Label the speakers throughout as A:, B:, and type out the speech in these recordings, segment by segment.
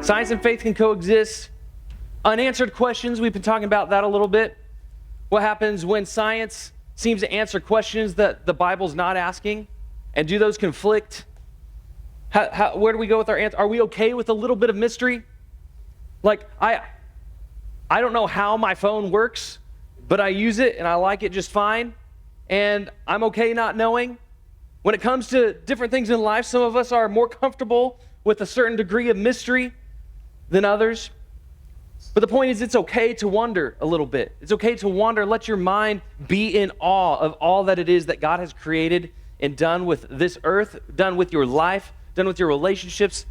A: Science and faith can coexist. Unanswered questions, we've been talking about that a little bit. What happens when science seems to answer questions that the Bible's not asking? And do those conflict? Where do we go with our answer? Are we okay with a little bit of mystery? Like, I don't know how my phone works, but I use it and I like it just fine. And I'm okay not knowing. When it comes to different things in life, some of us are more comfortable with a certain degree of mystery than others. But the point is, it's okay to wonder a little bit. It's okay to wonder. Let your mind be in awe of all that it is that God has created and done with this earth, done with your life, done with your relationships,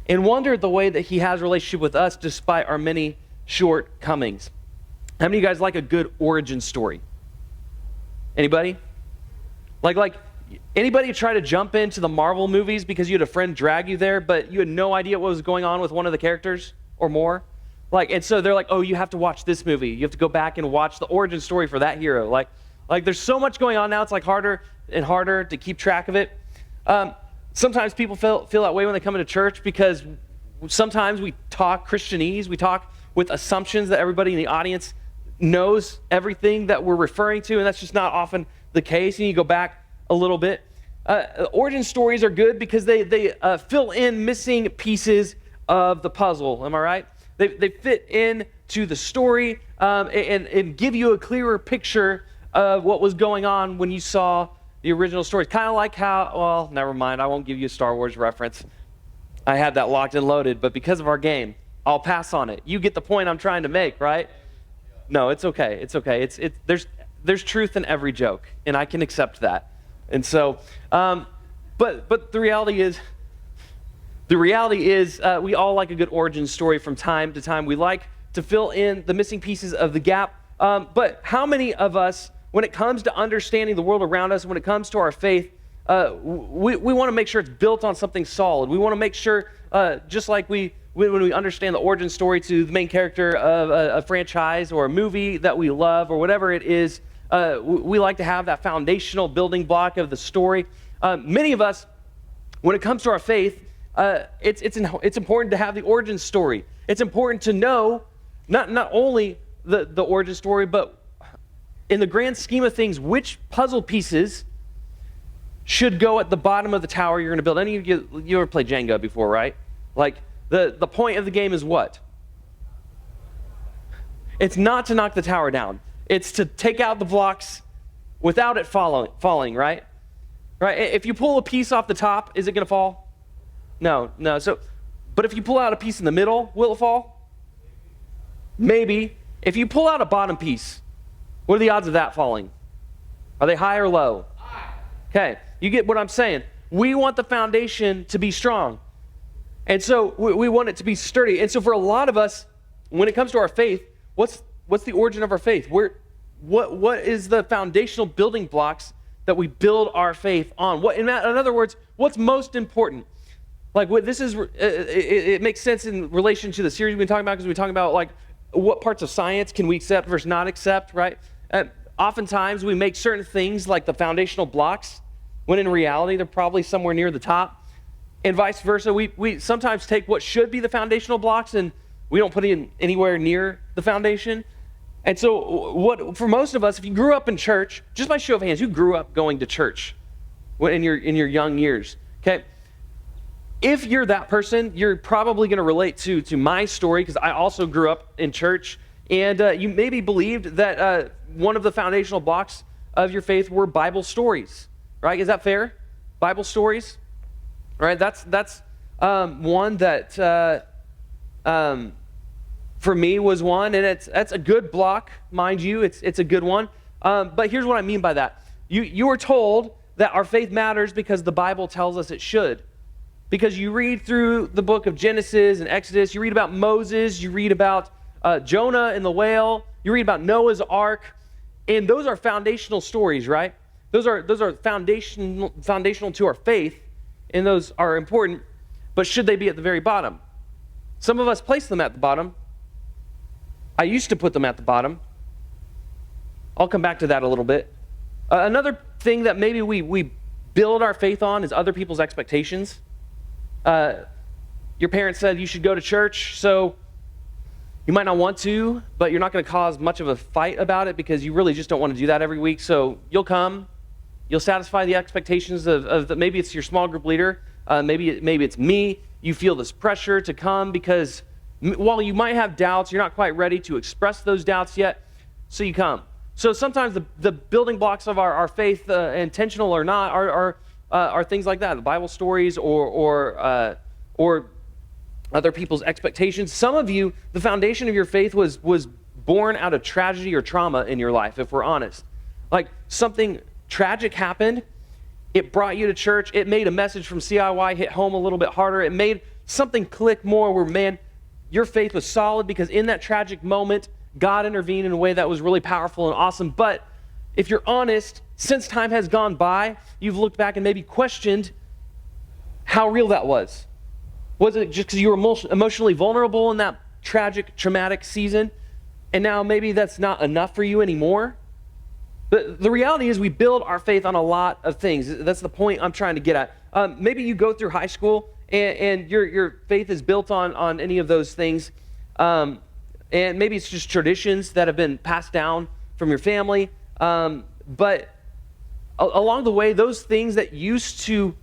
A: and wonder the way that he has a relationship with us despite our many shortcomings. How many of you guys like a good origin story? Anybody? Like anybody try to jump into the Marvel movies because you had a friend drag you there, but you had no idea what was going on with one of the characters or more? And so they're like, oh, you have to watch this movie. You have to go back and watch the origin story for that hero. Like there's so much going on now, it's like harder and harder to keep track of it. Sometimes people feel that way when they come into church because sometimes we talk Christianese. We talk with assumptions that everybody in the audience knows everything that we're referring to, and that's just not often the case. You need to go back a little bit. Origin stories are good because they fill in missing pieces of the puzzle. Am I right? They fit into the story and give you a clearer picture of what was going on when you saw the original story. Kind of like how, well, never mind, I won't give you a Star Wars reference. I had that locked and loaded, but because of our game, I'll pass on it. You get the point I'm trying to make, right? No, it's okay. It's okay. There's truth in every joke, and I can accept that. And so, but the reality is, we all like a good origin story from time to time. We like to fill in the missing pieces of the gap. But how many of us, when it comes to understanding the world around us, when it comes to our faith, we want to make sure it's built on something solid. We want to make sure, just like when we understand the origin story to the main character of a franchise or a movie that we love or whatever it is, we like to have that foundational building block of the story. Many of us, when it comes to our faith, it's important to have the origin story. It's important to know not only the origin story, but in the grand scheme of things, which puzzle pieces should go at the bottom of the tower you're going to build. Any of you ever played Jenga before, right? Like the point of the game is what? It's not to knock the tower down. It's to take out the blocks without it falling, right? Right? If you pull a piece off the top, is it going to fall? No. So, but if you pull out a piece in the middle, will it fall? Maybe. If you pull out a bottom piece, what are the odds of that falling? Are they high or low? High. Okay, you get what I'm saying. We want the foundation to be strong. And so we want it to be sturdy. And so for a lot of us, when it comes to our faith, what's the origin of our faith? What is the foundational building blocks that we build our faith on? In other words, what's most important? Like it makes sense in relation to the series we've been talking about, because we're talking about like what parts of science can we accept versus not accept, right? Oftentimes we make certain things like the foundational blocks, when in reality they're probably somewhere near the top, and vice versa. We sometimes take what should be the foundational blocks and we don't put it anywhere near the foundation. And so for most of us, if you grew up in church, just by show of hands, who grew up going to church in your young years? Okay. If you're that person, you're probably going to relate to my story, because I also grew up in church, and you maybe believed that one of the foundational blocks of your faith were Bible stories, right? Is that fair? Bible stories, right? That's one that for me was one, and that's a good block, mind you. It's a good one. But here's what I mean by that. You were told that our faith matters because the Bible tells us it should. Because you read through the book of Genesis and Exodus, you read about Moses, you read about Jonah and the whale, you read about Noah's ark, and those are foundational stories, right? Those are foundational to our faith, and those are important, but should they be at the very bottom? Some of us place them at the bottom. I used to put them at the bottom. I'll come back to that a little bit. Another thing that maybe we build our faith on is other people's expectations. Your parents said you should go to church, so you might not want to, but you're not going to cause much of a fight about it because you really just don't want to do that every week. So you'll come, you'll satisfy the expectations of maybe it's your small group leader, maybe it's me. You feel this pressure to come because while you might have doubts, you're not quite ready to express those doubts yet, so you come. So sometimes the building blocks of our faith, intentional or not, are things like that, the Bible stories or other people's expectations. Some of you, the foundation of your faith was born out of tragedy or trauma in your life, if we're honest. Like something tragic happened, it brought you to church, it made a message from CIY hit home a little bit harder, it made something click more where, man, your faith was solid because in that tragic moment, God intervened in a way that was really powerful and awesome. But if you're honest, since time has gone by, you've looked back and maybe questioned how real that was. Was it just because you were emotionally vulnerable in that tragic, traumatic season, and now maybe that's not enough for you anymore? The reality is we build our faith on a lot of things. That's the point I'm trying to get at. Maybe you go through high school and your faith is built on any of those things. And maybe it's just traditions that have been passed down from your family. But along the way, those things that used to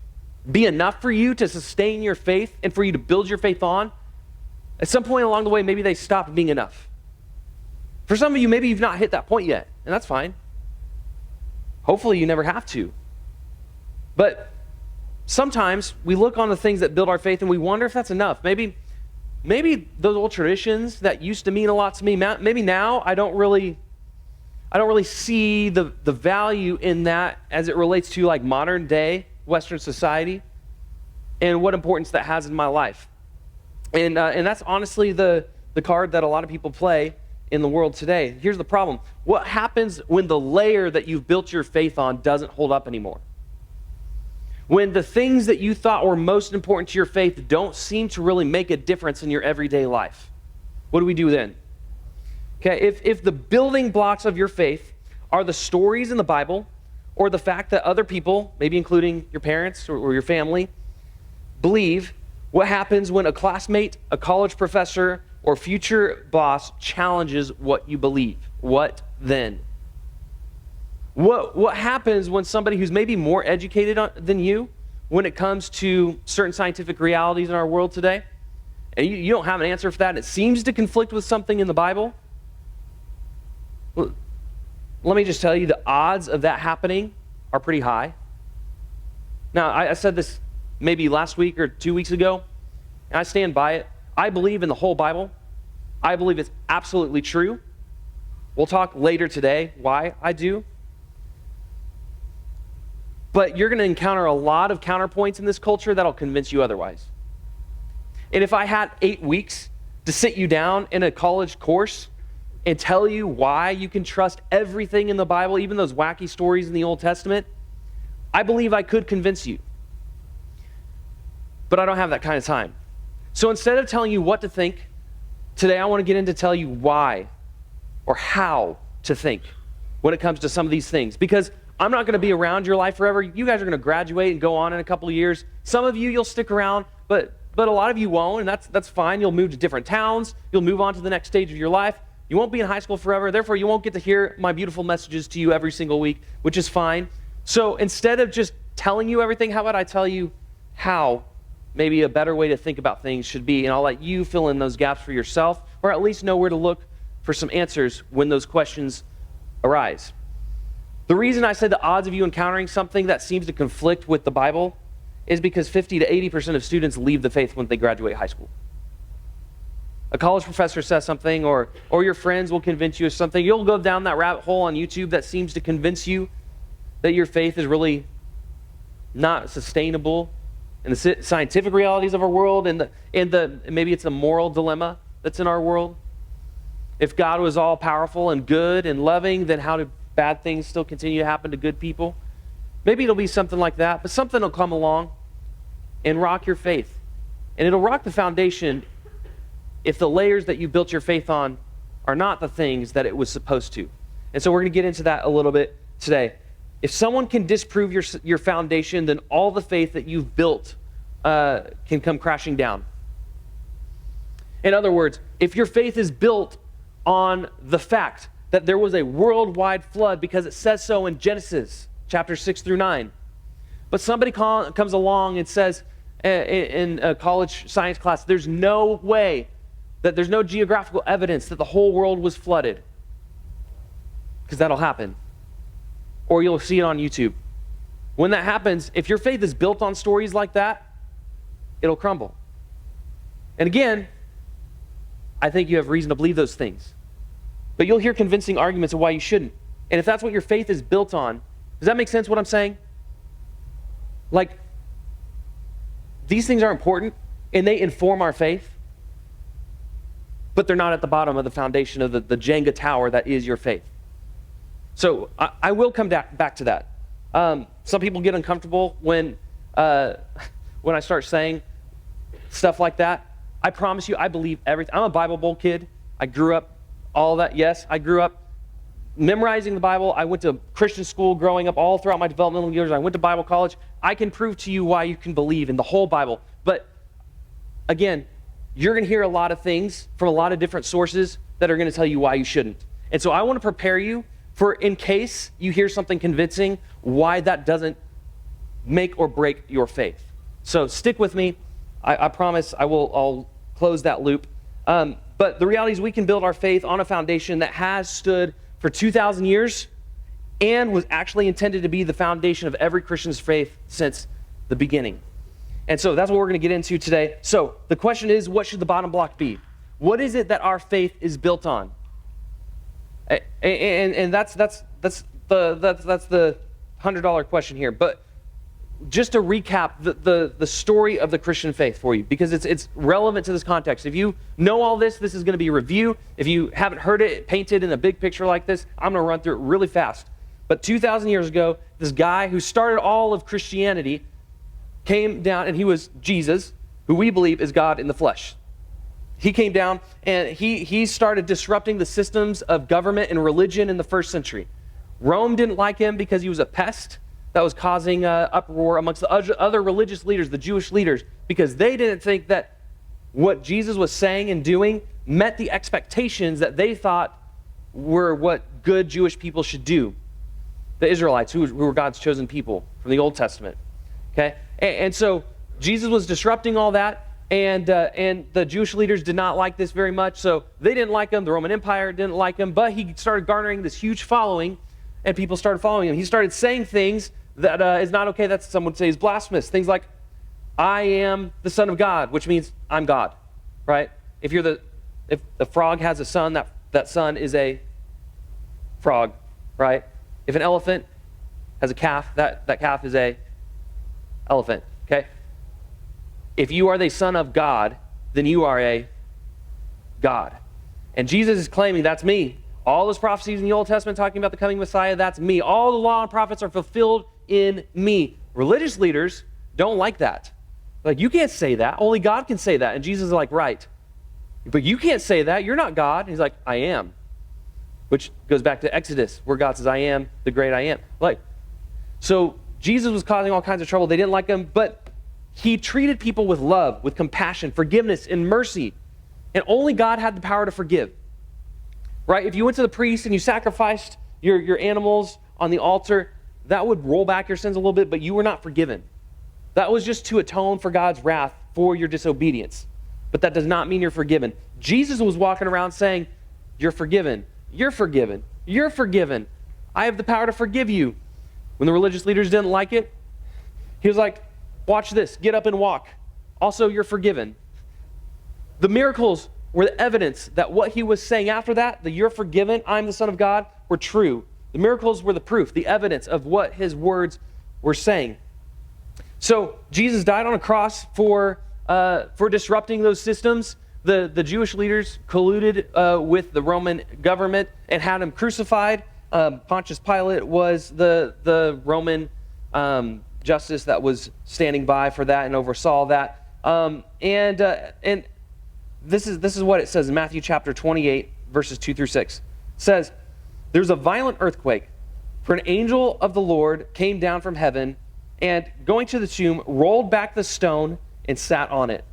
A: be enough for you to sustain your faith and for you to build your faith on, at some point along the way, maybe they stopped being enough. For some of you, maybe you've not hit that point yet, and that's fine. Hopefully you never have to. But sometimes we look on the things that build our faith and we wonder if that's enough. Maybe those old traditions that used to mean a lot to me, maybe now I don't really see the value in that as it relates to like modern day Western society and what importance that has in my life. And that's honestly the card that a lot of people play in the world today. Here's the problem. What happens when the layer that you've built your faith on doesn't hold up anymore? When the things that you thought were most important to your faith don't seem to really make a difference in your everyday life, what do we do then? Okay, if the building blocks of your faith are the stories in the Bible or the fact that other people, maybe including your parents or your family, believe, what happens when a classmate, a college professor, or future boss challenges what you believe? What then? What happens when somebody who's maybe more educated than you when it comes to certain scientific realities in our world today, and you don't have an answer for that, and it seems to conflict with something in the Bible? Well, let me just tell you, the odds of that happening are pretty high. Now, I said this maybe last week or 2 weeks ago, and I stand by it. I believe in the whole Bible. I believe it's absolutely true. We'll talk later today why I do. But you're going to encounter a lot of counterpoints in this culture that'll convince you otherwise. And if I had 8 weeks to sit you down in a college course and tell you why you can trust everything in the Bible, even those wacky stories in the Old Testament, I believe I could convince you. But I don't have that kind of time. So instead of telling you what to think, today I want to get into tell you why or how to think when it comes to some of these things. Because I'm not going to be around your life forever. You guys are going to graduate and go on in a couple of years. Some of you, you'll stick around, but a lot of you won't, and that's fine. You'll move to different towns. You'll move on to the next stage of your life. You won't be in high school forever. Therefore, you won't get to hear my beautiful messages to you every single week, which is fine. So instead of just telling you everything, how about I tell you how maybe a better way to think about things should be, and I'll let you fill in those gaps for yourself, or at least know where to look for some answers when those questions arise. The reason I said the odds of you encountering something that seems to conflict with the Bible is because 50 to 80% of students leave the faith when they graduate high school. A college professor says something, or your friends will convince you of something. You'll go down that rabbit hole on YouTube that seems to convince you that your faith is really not sustainable in the scientific realities of our world, and maybe it's a moral dilemma that's in our world. If God was all powerful and good and loving, then how do bad things still continue to happen to good people? Maybe it'll be something like that, but something will come along and rock your faith. And it'll rock the foundation if the layers that you built your faith on are not the things that it was supposed to. And so we're going to get into that a little bit today. If someone can disprove your foundation, then all the faith that you've built can come crashing down. In other words, if your faith is built on the fact that there was a worldwide flood because it says so in Genesis chapter 6 through 9, but somebody comes along and says in a college science class, there's no way, that there's no geographical evidence that the whole world was flooded, because that'll happen. Or you'll see it on YouTube. When that happens, if your faith is built on stories like that, it'll crumble. And again, I think you have reason to believe those things. But you'll hear convincing arguments of why you shouldn't. And if that's what your faith is built on, does that make sense what I'm saying? Like, these things are important, and they inform our faith, but they're not at the bottom of the foundation of the Jenga tower that is your faith. So I will come back to that. Some people get uncomfortable when I start saying stuff like that. I promise you, I believe everything. I'm a Bible Bowl kid. I grew up all that. Yes, I grew up memorizing the Bible. I went to Christian school growing up all throughout my developmental years. I went to Bible college. I can prove to you why you can believe in the whole Bible. But again, you're going to hear a lot of things from a lot of different sources that are going to tell you why you shouldn't. And so I want to prepare you for, in case you hear something convincing, why that doesn't make or break your faith. So stick with me. I promise I'll close that loop. But the reality is we can build our faith on a foundation that has stood for 2,000 years and was actually intended to be the foundation of every Christian's faith since the beginning. And so that's what we're going to get into today. So the question is, what should the bottom block be? What is it that our faith is built on? And that's the $100 question here. But just to recap the story of the Christian faith for you, because it's relevant to this context. If you know all this, this is going to be a review. If you haven't heard it painted in a big picture like this, I'm going to run through it really fast. But 2,000 years ago, this guy who started all of Christianity came down, and he was Jesus, who we believe is God in the flesh. He came down, and he started disrupting the systems of government and religion in the first century. Rome didn't like him because he was a pest that was causing uproar amongst the other religious leaders, the Jewish leaders, because they didn't think that what Jesus was saying and doing met the expectations that they thought were what good Jewish people should do. The Israelites, who were God's chosen people from the Old Testament. Okay? And so Jesus was disrupting all that, and the Jewish leaders did not like this very much, so they didn't like him. The Roman Empire didn't like him, but he started garnering this huge following, and people started following him. He started saying things that is not okay, that some would say is blasphemous. Things like, I am the Son of God, which means I'm God, right? If the frog has a son, that son is a frog, right? If an elephant has a calf, that calf is a elephant, okay? If you are the Son of God, then you are a God. And Jesus is claiming, that's me. All those prophecies in the Old Testament talking about the coming Messiah, that's me. All the law and prophets are fulfilled in me. Religious leaders don't like that. Like, you can't say that. Only God can say that. And Jesus is like, right. But you can't say that. You're not God. And he's like, I am. Which goes back to Exodus, where God says, I am the great I am. Like, so Jesus was causing all kinds of trouble. They didn't like him, but he treated people with love, with compassion, forgiveness, and mercy. And only God had the power to forgive. Right? If you went to the priest and you sacrificed your animals on the altar, that would roll back your sins a little bit, but you were not forgiven. That was just to atone for God's wrath for your disobedience. But that does not mean you're forgiven. Jesus was walking around saying, you're forgiven, you're forgiven, you're forgiven. I have the power to forgive you. When the religious leaders didn't like it, he was like, watch this, get up and walk. Also, you're forgiven. The miracles were the evidence that what he was saying after that, the you're forgiven, I'm the Son of God, were true. The miracles were the proof, the evidence of what his words were saying. So Jesus died on a cross for disrupting those systems. The Jewish leaders colluded with the Roman government and had him crucified. Pontius Pilate was the Roman justice that was standing by for that and oversaw that. And this is what it says in Matthew chapter 28, verses 2 through 6. It says, there's a violent earthquake, for an angel of the Lord came down from heaven and, going to the tomb, rolled back the stone and sat on it.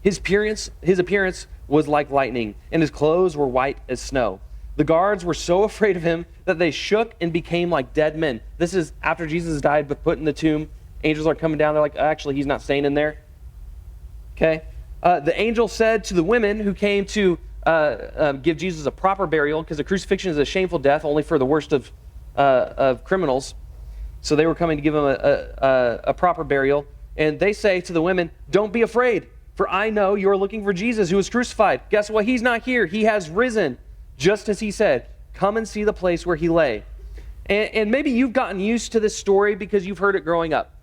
A: His appearance was like lightning, and his clothes were white as snow. The guards were so afraid of him that they shook and became like dead men. This is after Jesus died, but put in the tomb. Angels are coming down. They're like, actually, he's not staying in there. Okay? The angel said to the women who came to give Jesus a proper burial, because the crucifixion is a shameful death only for the worst of criminals. So they were coming to give him a proper burial. And they say to the women, don't be afraid, for I know you are looking for Jesus who was crucified. Guess what? He's not here. He has risen, just as he said. Come and see the place where he lay. And maybe you've gotten used to this story because you've heard it growing up.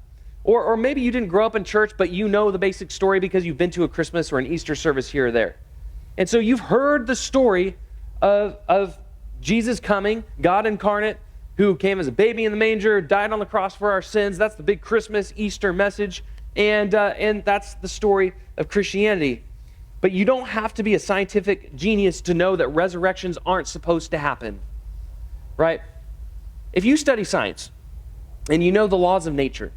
A: Or maybe you didn't grow up in church, but you know the basic story because you've been to a Christmas or an Easter service here or there. And so you've heard the story of Jesus coming, God incarnate, who came as a baby in the manger, died on the cross for our sins. That's the big Christmas, Easter message. And that's the story of Christianity. But you don't have to be a scientific genius to know that resurrections aren't supposed to happen, right? If you study science and you know the laws of nature,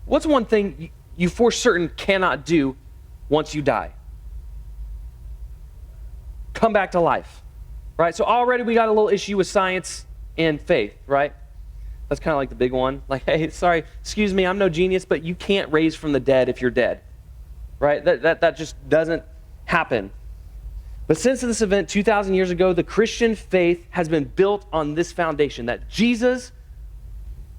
A: what's one thing you for certain cannot do once you die? Come back to life, right? So already we got a little issue with science and faith, right? That's kind of like the big one. Like, hey, sorry, excuse me, I'm no genius, but you can't raise from the dead if you're dead, right? That just doesn't happen. But since this event 2,000 years ago, the Christian faith has been built on this foundation, that Jesus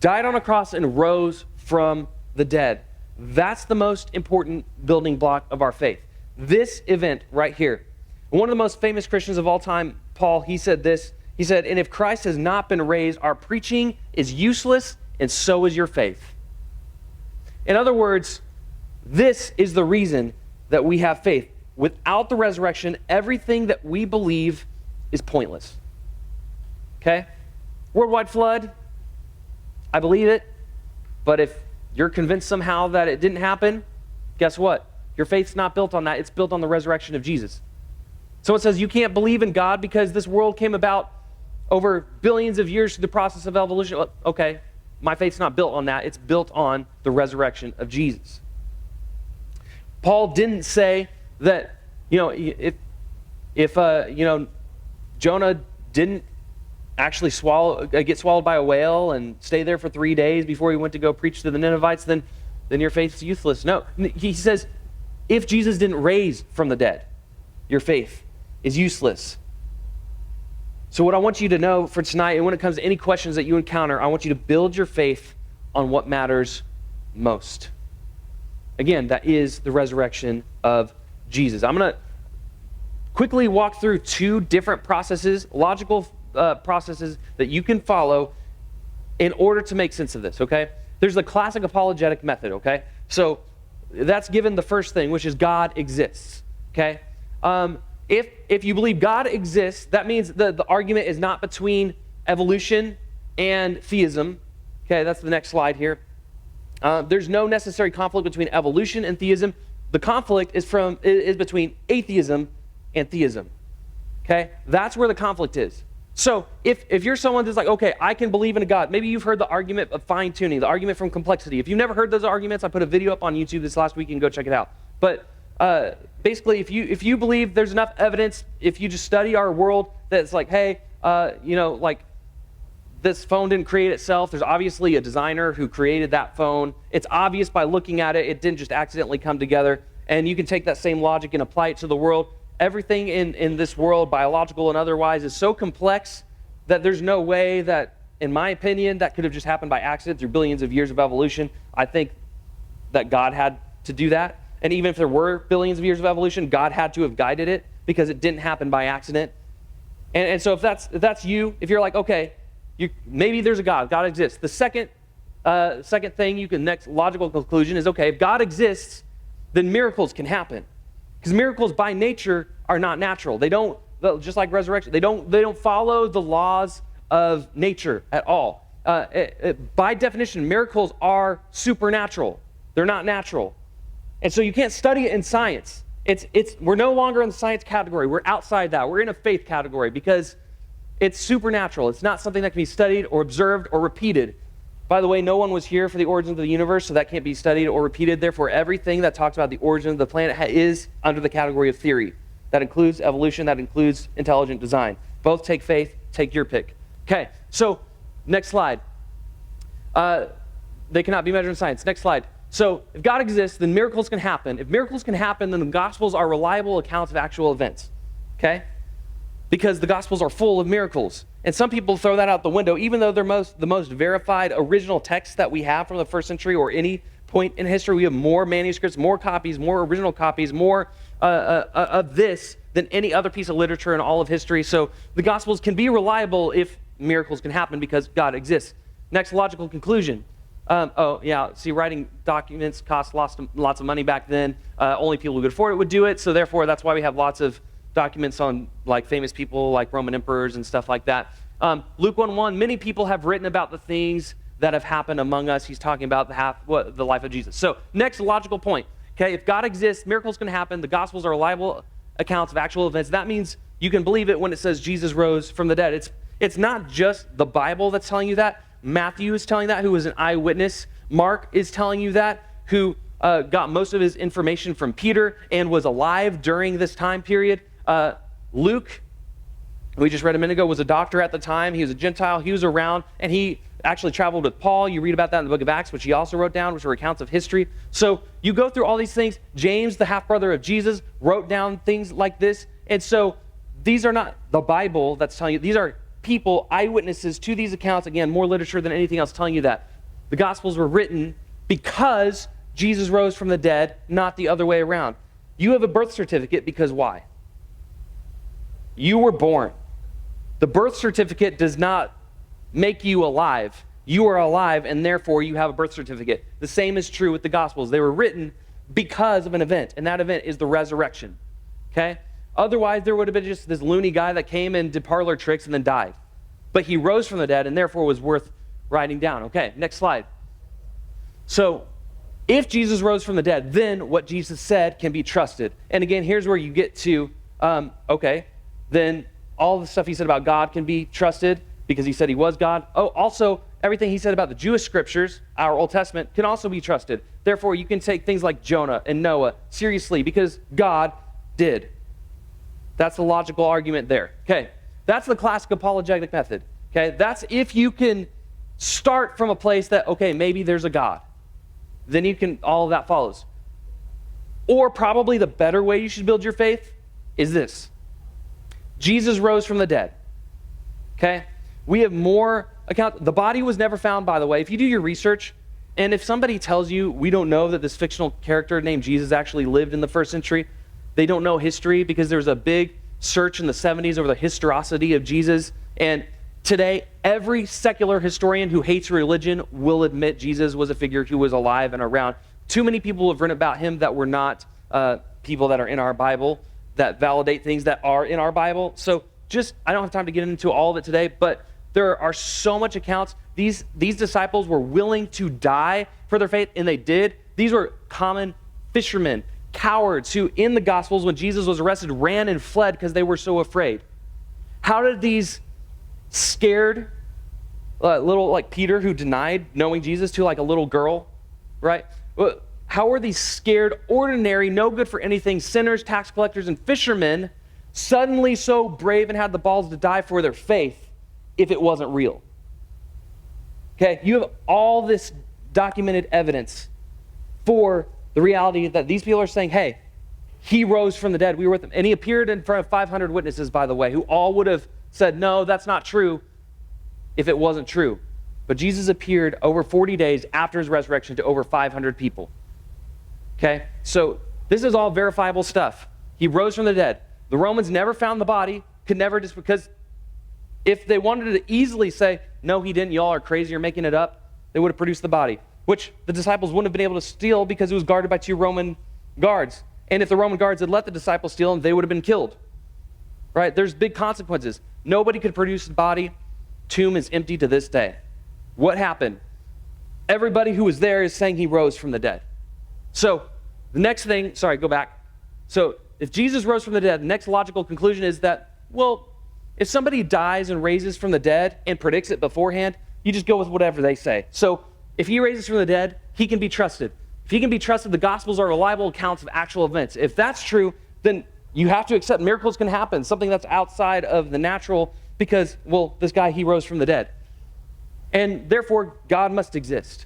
A: died on a cross and rose from the dead. That's the most important building block of our faith. This event right here. One of the most famous Christians of all time, Paul, he said this. He said, and if Christ has not been raised, our preaching is useless, and so is your faith. In other words, this is the reason that we have faith. Without the resurrection, everything that we believe is pointless. Okay? Worldwide flood, I believe it, but if you're convinced somehow that it didn't happen, guess what? Your faith's not built on that. It's built on the resurrection of Jesus. Someone says you can't believe in God because this world came about over billions of years through the process of evolution. Well, okay, my faith's not built on that. It's built on the resurrection of Jesus. Paul didn't say that, if Jonah didn't actually get swallowed by a whale and stay there for 3 days before he went to go preach to the Ninevites, then your faith's useless. No, he says, if Jesus didn't raise from the dead, your faith is useless. So what I want you to know for tonight, and when it comes to any questions that you encounter, I want you to build your faith on what matters most. Again, that is the resurrection of Jesus. I'm going to quickly walk through two different processes, logical processes that you can follow in order to make sense of this, okay? There's the classic apologetic method, okay? So that's given the first thing, which is God exists, okay? If you believe God exists, that means the argument is not between evolution and theism. Okay, that's the next slide here. There's no necessary conflict between evolution and theism. The conflict is between atheism and theism. Okay, that's where the conflict is. So if you're someone that's like, okay, I can believe in a God. Maybe you've heard the argument of fine-tuning, the argument from complexity. If you've never heard those arguments, I put a video up on YouTube this last week. You can go check it out. But basically, if you believe there's enough evidence, if you just study our world, that it's like, hey, this phone didn't create itself. There's obviously a designer who created that phone. It's obvious by looking at it. It didn't just accidentally come together. And you can take that same logic and apply it to the world. Everything in this world, biological and otherwise, is so complex that there's no way that, in my opinion, that could have just happened by accident through billions of years of evolution. I think that God had to do that. And even if there were billions of years of evolution, God had to have guided it because it didn't happen by accident. And so if that's you, if you're like, okay, maybe there's a God exists. The second thing next logical conclusion is, okay, if God exists, then miracles can happen. Because miracles by nature are not natural. They don't, just like resurrection, they don't follow the laws of nature at all. By definition, miracles are supernatural. They're not natural. And so you can't study it in science. We're no longer in the science category. We're outside that. We're in a faith category because it's supernatural. It's not something that can be studied or observed or repeated By the way, no one was here for the origins of the universe, so that can't be studied or repeated. Therefore, everything that talks about the origin of the planet is under the category of theory. That includes evolution, that includes intelligent design. Both take faith, take your pick. Okay, so next slide. They cannot be measured in science. Next slide. So if God exists, then miracles can happen. If miracles can happen, then the Gospels are reliable accounts of actual events. Okay? Because the Gospels are full of miracles. And some people throw that out the window, even though they're the most verified original texts that we have from the first century or any point in history. We have more manuscripts, more copies, more original copies, more of this than any other piece of literature in all of history. So the Gospels can be reliable if miracles can happen because God exists. Next logical conclusion. Writing documents cost lots of money back then. Only people who could afford it would do it. So therefore, that's why we have lots of documents on like famous people like Roman emperors and stuff like that. Luke 1:1, many people have written about the things that have happened among us. He's talking about the life of Jesus. So next logical point. Okay, if God exists, miracles can happen. The Gospels are reliable accounts of actual events. That means you can believe it when it says Jesus rose from the dead. It's not just the Bible that's telling you that. Matthew is telling that, who was an eyewitness. Mark is telling you that, who got most of his information from Peter and was alive during this time period. Luke, we just read a minute ago, was a doctor at the time. He was a Gentile. He was around, and he actually traveled with Paul. You read about that in the book of Acts, which he also wrote down, which are accounts of history. So you go through all these things. James, the half-brother of Jesus, wrote down things like this. And so these are not the Bible that's telling you. These are people, eyewitnesses to these accounts. Again, more literature than anything else telling you that. The Gospels were written because Jesus rose from the dead, not the other way around. You have a birth certificate because why? You were born. The birth certificate does not make you alive. You are alive, and therefore you have a birth certificate. The same is true with the Gospels. They were written because of an event, and that event is the resurrection. Okay? Otherwise, there would have been just this loony guy that came and did parlor tricks and then died. But he rose from the dead and therefore was worth writing down. Okay, next slide. So, if Jesus rose from the dead, then what Jesus said can be trusted. And again, here's where you get to, then all the stuff he said about God can be trusted because he said he was God. Oh, also, everything he said about the Jewish scriptures, our Old Testament, can also be trusted. Therefore, you can take things like Jonah and Noah seriously because God did. That's the logical argument there. Okay, that's the classic apologetic method. Okay, that's if you can start from a place that, okay, maybe there's a God. Then you can, all of that follows. Or probably the better way you should build your faith is this. Jesus rose from the dead. Okay, we have more account. The body was never found, by the way. If you do your research, and if somebody tells you we don't know that this fictional character named Jesus actually lived in the first century, they don't know history because there was a big search in the 70s over the historicity of Jesus. And today, every secular historian who hates religion will admit Jesus was a figure who was alive and around. Too many people have written about him that were not people that are in our Bible, that validate things that are in our Bible. So I don't have time to get into all of it today, but there are so much accounts. These disciples were willing to die for their faith, and they did. These were common fishermen, cowards who in the Gospels, when Jesus was arrested, ran and fled because they were so afraid. How did these scared little, like Peter, who denied knowing Jesus to like a little girl, right? How are these scared, ordinary, no good for anything, sinners, tax collectors, and fishermen suddenly so brave and had the balls to die for their faith if it wasn't real? Okay, you have all this documented evidence for the reality that these people are saying, hey, he rose from the dead. We were with him. And he appeared in front of 500 witnesses, by the way, who all would have said, no, that's not true if it wasn't true. But Jesus appeared over 40 days after his resurrection to over 500 people. Okay, so this is all verifiable stuff. He rose from the dead. The Romans never found the body, could never, just because if they wanted to easily say, no, he didn't, y'all are crazy, you're making it up, they would have produced the body, which the disciples wouldn't have been able to steal because it was guarded by 2 Roman guards. And if the Roman guards had let the disciples steal them, they would have been killed. Right? There's big consequences. Nobody could produce the body. Tomb is empty to this day. What happened? Everybody who was there is saying he rose from the dead. So the next thing, go back. So if Jesus rose from the dead, the next logical conclusion is that, well, if somebody dies and raises from the dead and predicts it beforehand, you just go with whatever they say. So if he raises from the dead, he can be trusted. If he can be trusted, the Gospels are reliable accounts of actual events. If that's true, then you have to accept miracles can happen, something that's outside of the natural because, well, this guy, he rose from the dead. And therefore, God must exist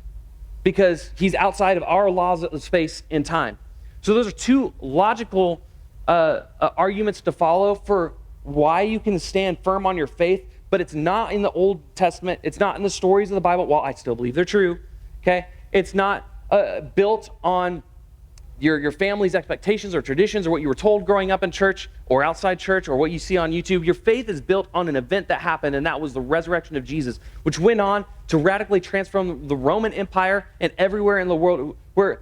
A: because he's outside of our laws of space and time. So those are two logical arguments to follow for why you can stand firm on your faith, but it's not in the Old Testament. It's not in the stories of the Bible. Well, I still believe they're true, okay? It's not built on your family's expectations or traditions or what you were told growing up in church or outside church or what you see on YouTube. Your faith is built on an event that happened, and that was the resurrection of Jesus, which went on to radically transform the Roman Empire and everywhere in the world where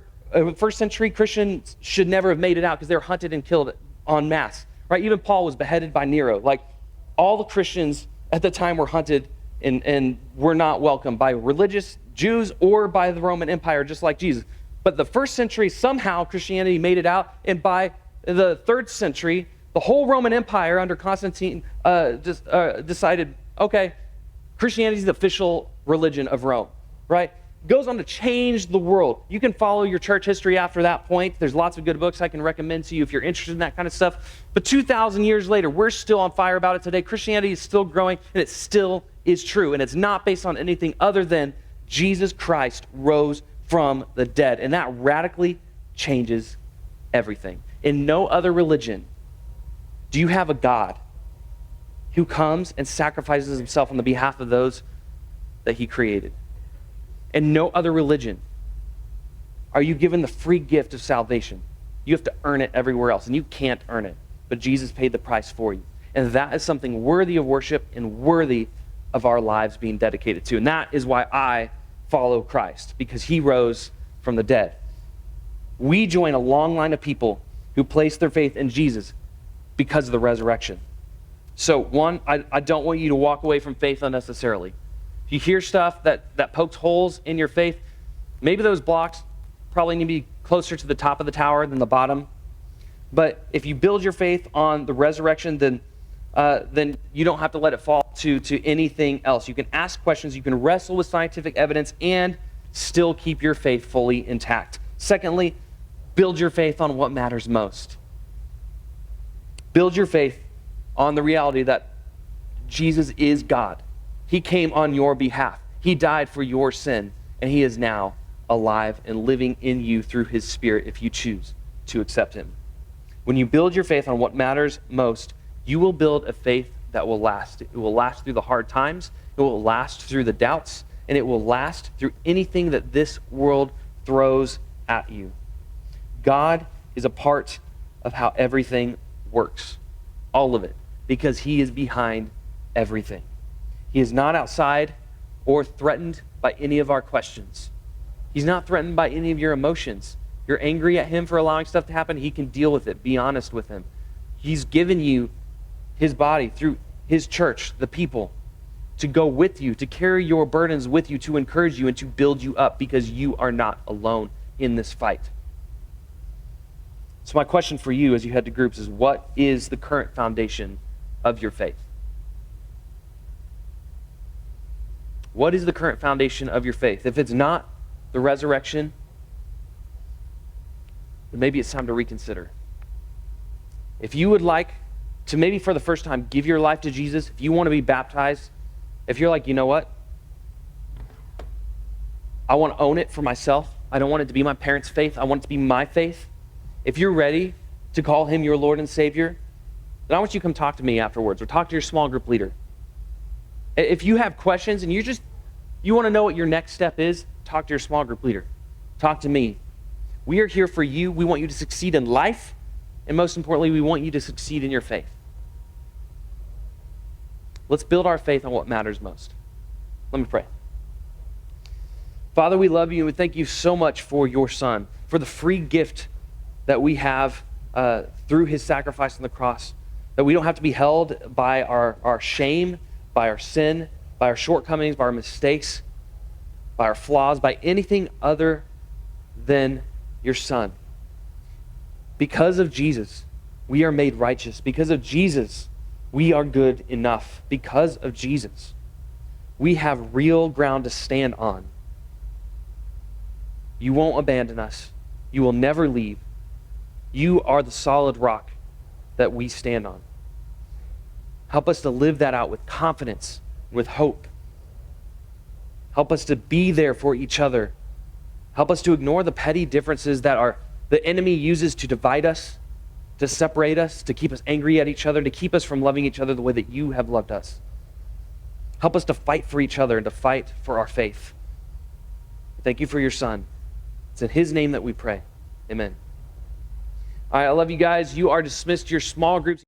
A: first century Christians should never have made it out because they were hunted and killed en masse, right? Even Paul was beheaded by Nero. Like, all the Christians at the time were hunted and were not welcomed by religious Jews or by the Roman Empire, just like Jesus. But the first century, somehow Christianity made it out, and by the third century, the whole Roman Empire under Constantine decided, okay, Christianity is the official religion of Rome, right? Goes on to change the world. You can follow your church history after that point. There's lots of good books I can recommend to you if you're interested in that kind of stuff. But 2,000 years later, we're still on fire about it today. Christianity is still growing, and it still is true. And it's not based on anything other than Jesus Christ rose from the dead. And that radically changes everything. In no other religion do you have a God who comes and sacrifices himself on the behalf of those that he created. In no other religion are you given the free gift of salvation. You have to earn it everywhere else, and you can't earn it. But Jesus paid the price for you. And that is something worthy of worship and worthy of our lives being dedicated to. And that is why I follow Christ, because he rose from the dead. We join a long line of people who place their faith in Jesus because of the resurrection. So one, I don't want you to walk away from faith unnecessarily. If you hear stuff that pokes holes in your faith, maybe those blocks probably need to be closer to the top of the tower than the bottom. But if you build your faith on the resurrection, then you don't have to let it fall to anything else. You can ask questions, you can wrestle with scientific evidence, and still keep your faith fully intact. Secondly, build your faith on what matters most. Build your faith on the reality that Jesus is God. He came on your behalf. He died for your sin, and he is now alive and living in you through his Spirit if you choose to accept him. When you build your faith on what matters most, you will build a faith that will last. It will last through the hard times. It will last through the doubts, and it will last through anything that this world throws at you. God is a part of how everything works, all of it, because he is behind everything. He is not outside or threatened by any of our questions. He's not threatened by any of your emotions. You're angry at him for allowing stuff to happen. He can deal with it. Be honest with him. He's given you his body through his church, the people, to go with you, to carry your burdens with you, to encourage you and to build you up, because you are not alone in this fight. So my question for you as you head to groups is, what is the current foundation of your faith? What is the current foundation of your faith? If it's not the resurrection, then maybe it's time to reconsider. If you would like to maybe for the first time give your life to Jesus, if you want to be baptized, if you're like, you know what? I want to own it for myself. I don't want it to be my parents' faith. I want it to be my faith. If you're ready to call him your Lord and Savior, then I want you to come talk to me afterwards or talk to your small group leader. If you have questions and you want to know what your next step is, talk to your small group leader. Talk to me. We are here for you. We want you to succeed in life. And most importantly, we want you to succeed in your faith. Let's build our faith on what matters most. Let me pray. Father, we love you and we thank you so much for your Son, for the free gift that we have through his sacrifice on the cross, that we don't have to be held by our shame, by our sin, by our shortcomings, by our mistakes, by our flaws, by anything other than your Son. Because of Jesus, we are made righteous. Because of Jesus, we are good enough. Because of Jesus, we have real ground to stand on. You won't abandon us. You will never leave. You are the solid rock that we stand on. Help us to live that out with confidence, with hope. Help us to be there for each other. Help us to ignore the petty differences that the enemy uses to divide us, to separate us, to keep us angry at each other, to keep us from loving each other the way that you have loved us. Help us to fight for each other and to fight for our faith. Thank you for your Son. It's in his name that we pray. Amen. All right, I love you guys. You are dismissed to your small groups.